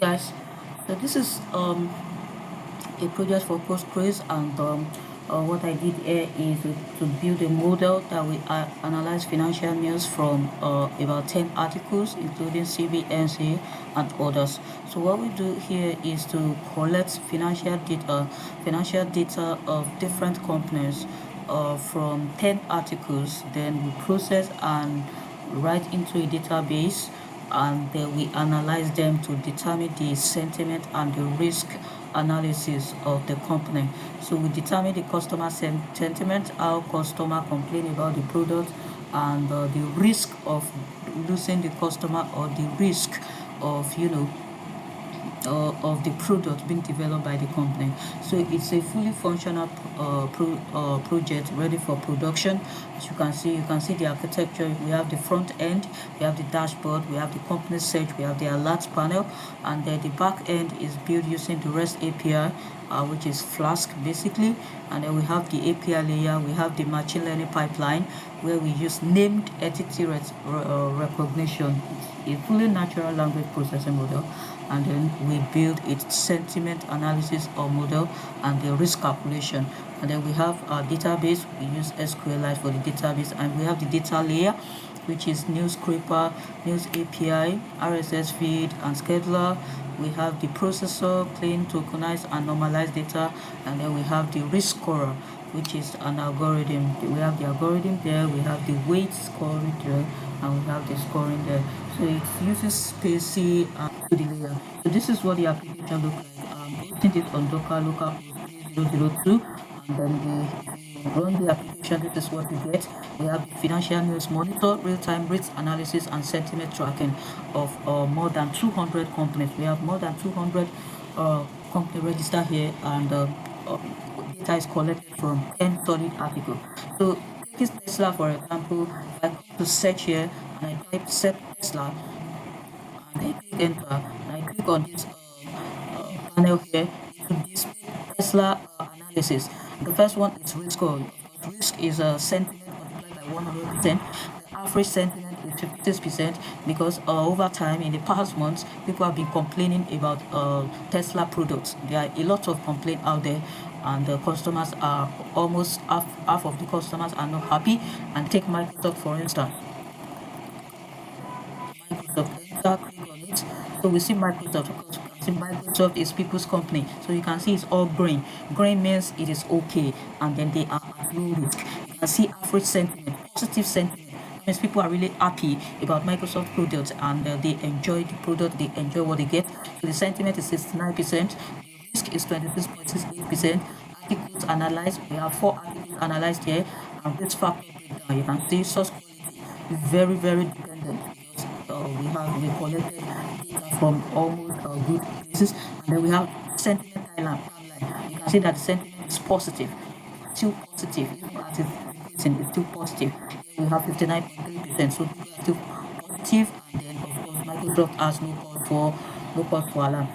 Guys, so this is a project for Postgres, and what I did here is to build a model that will analyze financial news from about 10 articles, including CBNC and others. So what we do here is to collect financial data of different companies from 10 articles. Then we process and write into a database, and then we analyze them to determine the sentiment and the risk analysis of the company. So we determine the customer sentiment, how customer complain about the product, and the risk of losing the customer, or the risk of of the product being developed by the company. So it's a fully functional project ready for production. As you can see the architecture. We have the front end, we have the dashboard, we have the company search, we have the alerts panel, and then the back end is built using the REST API, which is Flask basically. And then we have the API layer, we have the machine learning pipeline, where we use named entity recognition. It's a fully natural language processing model. And then we build its sentiment analysis or model and the risk calculation. And then we have our database. We use SQLite for the database, and we have the data layer, which is News Scraper, News API, RSS feed, and scheduler. We have the processor, clean, tokenize, and normalize data, and then we have the risk scorer, which is an algorithm. We have the algorithm there, we have the weight scoring there, and we have the scoring there. So it uses SPACY and to the layer. So this is what the application looks like. Hosting it on Docker localhost 3002, and then if you run the application, this is what you get. We have the financial news monitor, real-time risk analysis, and sentiment tracking of more than 200 companies. We have more than 200 company registered here, and data is collected from 10 solid articles. So take Tesla for example. If I come to search here and I type set Tesla, and I click enter, and I click on this panel here, it will display Tesla analysis. The first one is risk score. Of course, risk is a sentiment multiplied by 100%. The average sentiment is 56%, because over time, in the past months, people have been complaining about Tesla products. There are a lot of complaints out there, and the customers are almost half of the customers are not happy. And take Microsoft for instance. Microsoft, enter, click on it. So we see Microsoft. Of course, you can see Microsoft is people's company. So you can see it's all green. Green means it is okay, and then they are at low risk. You can see average sentiment, positive sentiment. That means people are really happy about Microsoft products, and they enjoy the product, they enjoy what they get. So the sentiment is 69%, the risk is 26.68%. Articles analyzed, we have 4 articles analyzed here, and risk factor breakdown. You can see source quality is very, very dependent, because we collected data from almost good places, and then we have sentiment timeline. You can see that the sentiment is positive, still positive, even as it's decreasing, it's still positive. Here we have 59.3%, so people are still positive, and then of course Microsoft has no cause for alarm.